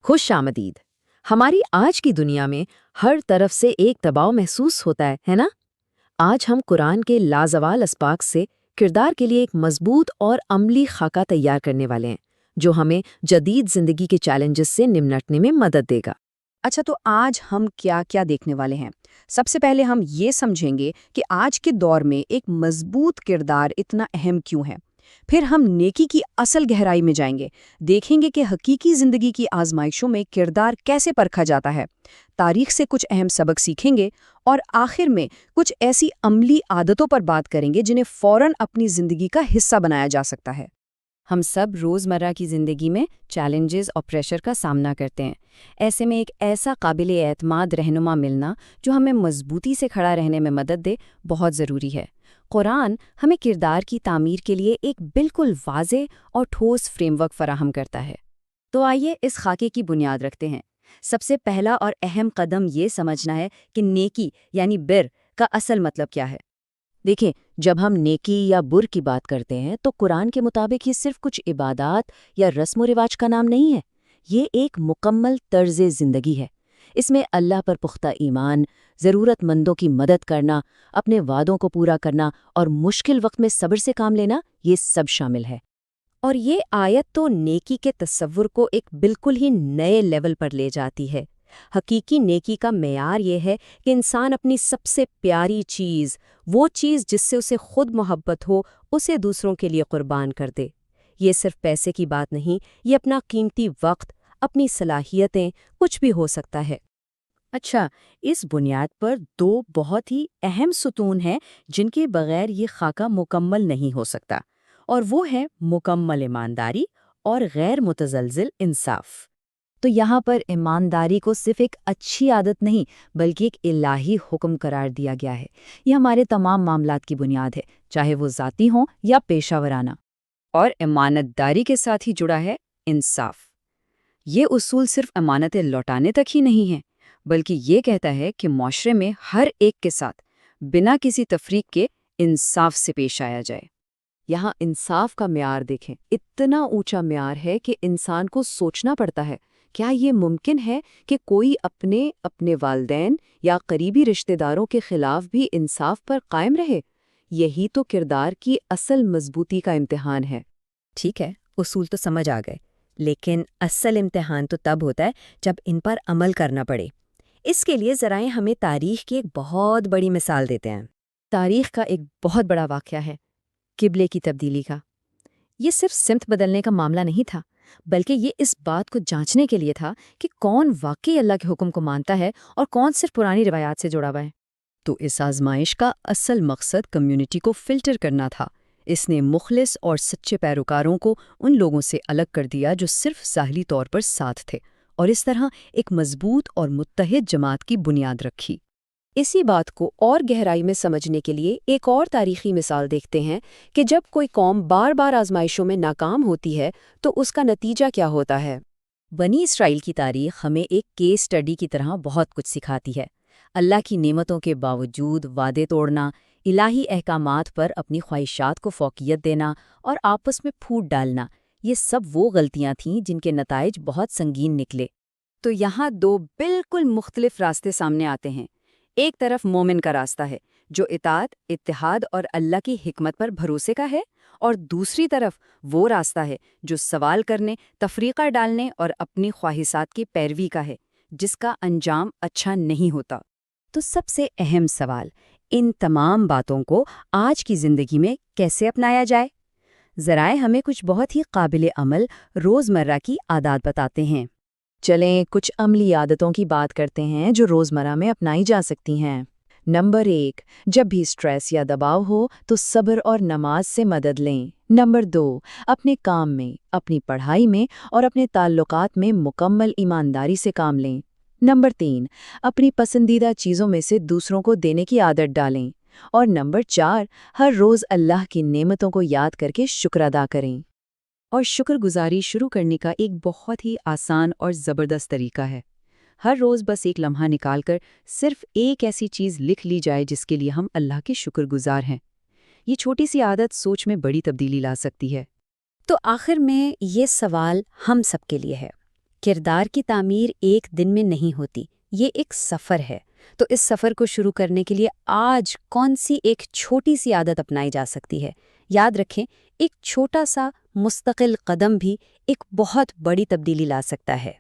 खुश आमदीद। हमारी आज की दुनिया में हर तरफ से एक दबाव महसूस होता है ना? आज हम कुरान के लाजवाल अस्पाक से किरदार के लिए एक मजबूत और अमली खाका तैयार करने वाले हैं, जो हमें जदीद जिंदगी के चैलेंजेस से निपटने में मदद देगा। अच्छा, तो आज हम क्या क्या देखने वाले हैं? सबसे पहले हम ये समझेंगे कि आज के दौर में एक मजबूत किरदार इतना अहम क्यों है। फिर हम नेकी की असल गहराई में जाएंगे, देखेंगे कि हकीकी जिंदगी की आजमाइशों में किरदार कैसे परखा जाता है। तारीख से कुछ अहम सबक सीखेंगे और आखिर में कुछ ऐसी अमली आदतों पर बात करेंगे जिन्हें फौरन अपनी जिंदगी का हिस्सा बनाया जा सकता है। हम सब रोज़मर्रा की ज़िंदगी में चैलेंजेस और प्रेशर का सामना करते हैं। ऐसे में एक ऐसा काबिल एतमाद रहनुमा मिलना जो हमें मजबूती से खड़ा रहने में मदद दे, बहुत ज़रूरी है। कुरान हमें किरदार की तामीर के लिए एक बिल्कुल वाज़ेह और ठोस फ्रेमवर्क फराहम करता है। तो आइए इस खाके की बुनियाद रखते हैं। सबसे पहला और अहम कदम ये समझना है कि नेकी यानी बिर का असल मतलब क्या है। देखें, जब हम नेकी या बुर की बात करते हैं तो कुरान के मुताबिक ये सिर्फ कुछ इबादात या रस्म व रिवाज का नाम नहीं है। ये एक मुकम्मल तर्ज ज़िंदगी है। इसमें अल्लाह पर पुख्ता ईमान, ज़रूरतमंदों की मदद करना, अपने वादों को पूरा करना और मुश्किल वक्त में सब्र से काम लेना, ये सब शामिल है। और ये आयत तो नेकी के तस्वुर को एक बिल्कुल ही नए लेवल पर ले जाती है। हकीकी नेकी का मेयार ये है कि इंसान अपनी सबसे प्यारी चीज़, वो चीज़ जिससे उसे खुद मोहब्बत हो, उसे दूसरों के लिए कुर्बान कर दे। ये सिर्फ पैसे की बात नहीं, ये अपना कीमती वक्त, अपनी सलाहियतें, कुछ भी हो सकता है। अच्छा, इस बुनियाद पर दो बहुत ही अहम सुतून हैं जिनके बगैर ये खाका मुकम्मल नहीं हो सकता, और वो है मुकम्मल ईमानदारी और गैर मुतज़लज़िल इंसाफ। तो यहाँ पर ईमानदारी को सिर्फ एक अच्छी आदत नहीं, बल्कि एक इलाही हुक्म करार दिया गया है। ये हमारे तमाम मामलात की बुनियाद है, चाहे वो ज़ाती हों या पेशावराना। और ईमानतदारी के साथ ही जुड़ा है इंसाफ। ये उसूल सिर्फ अमानतें लौटाने तक ही नहीं है, बल्कि ये कहता है कि माशरे में हर एक के साथ बिना किसी तफरीक के इंसाफ से पेश आया जाए। यहाँ इंसाफ का म्यार देखें, इतना ऊंचा म्यार है कि इंसान को सोचना पड़ता है, क्या ये मुमकिन है कि कोई अपने वालदैन या करीबी रिश्तेदारों के खिलाफ भी इंसाफ पर कायम रहे? यही तो किरदार की असल मजबूती का इम्तिहान है। ठीक है, उसूल तो समझ आ गए, लेकिन असल इम्तिहान तो तब होता है जब इन पर अमल करना पड़े। इसके लिए ज़राए हमें तारीख की एक बहुत बड़ी मिसाल देते हैं। तारीख का एक बहुत बड़ा वाक़या है किबले की तब्दीली का। ये सिर्फ सिमत बदलने का मामला नहीं था, बल्कि ये इस बात को जांचने के लिए था कि कौन वाकई अल्लाह के हुक्म को मानता है और कौन सिर्फ पुरानी रिवायात से जुड़ा हुआ है। तो इस आजमाइश का असल मकसद कम्युनिटी को फिल्टर करना था। इसने मुखलिस और सच्चे पैरोकारों को उन लोगों से अलग कर दिया जो सिर्फ ज़ाहिरी तौर पर साथ थे, और इस तरह एक मजबूत और मुत्तहिद जमात की बुनियाद रखी। इसी बात को और गहराई में समझने के लिए एक और तारीखी मिसाल देखते हैं कि जब कोई कौम बार बार आजमाइशों में नाकाम होती है तो उसका नतीजा क्या होता है। बनी इसराइल की तारीख हमें एक केस स्टडी की तरह बहुत कुछ सिखाती है। अल्लाह की नेमतों के बावजूद वादे तोड़ना, इलाही अहकामात पर अपनी ख्वाहिशात को फौकियत देना और आपस में फूट डालना, ये सब वो गलतियां थीं जिनके नताइज बहुत संगीन निकले। तो यहाँ दो बिल्कुल मुख्तलिफ रास्ते सामने आते हैं। एक तरफ मोमिन का रास्ता है जो इताअत, इत्तिहाद और अल्लाह की हिकमत पर भरोसे का है, और दूसरी तरफ वो रास्ता है जो सवाल करने, तफरीका डालने और अपनी ख्वाहिशात की पैरवी का है, जिसका अंजाम अच्छा नहीं होता। तो सबसे अहम सवाल, इन तमाम बातों को आज की ज़िंदगी में कैसे अपनाया जाए? ज़राए हमें कुछ बहुत ही काबिल अमल रोज़मर्रा की आदत बताते हैं। चलें कुछ अमली आदतों की बात करते हैं जो रोज़मर्रा में अपनाई जा सकती हैं। नंबर 1, जब भी स्ट्रेस या दबाव हो तो सब्र और नमाज से मदद लें। नंबर 2, अपने काम में, अपनी पढ़ाई में और अपने ताल्लुकात में मुकम्मल ईमानदारी से काम लें। नंबर 3, अपनी पसंदीदा चीज़ों में से दूसरों को देने की आदत डालें। और नंबर 4, हर रोज़ अल्लाह की नेमतों को याद करके शुक्र अदा करें। और शुक्रगुजारी शुरू करने का एक बहुत ही आसान और ज़बरदस्त तरीका है। हर रोज़ बस एक लम्हा निकालकर सिर्फ एक ऐसी चीज़ लिख ली जाए जिसके लिए हम अल्लाह के शुक्रगुजार हैं। ये छोटी सी आदत सोच में बड़ी तब्दीली ला सकती है। तो आखिर में ये सवाल हम सब के लिए है, کردار کی تعمیر ایک دن میں نہیں ہوتی، یہ ایک سفر ہے۔ تو اس سفر کو شروع کرنے کے لیے آج کون سی ایک چھوٹی سی عادت اپنائی جا سکتی ہے؟ یاد رکھیں، ایک چھوٹا سا مستقل قدم بھی ایک بہت بڑی تبدیلی لا سکتا ہے۔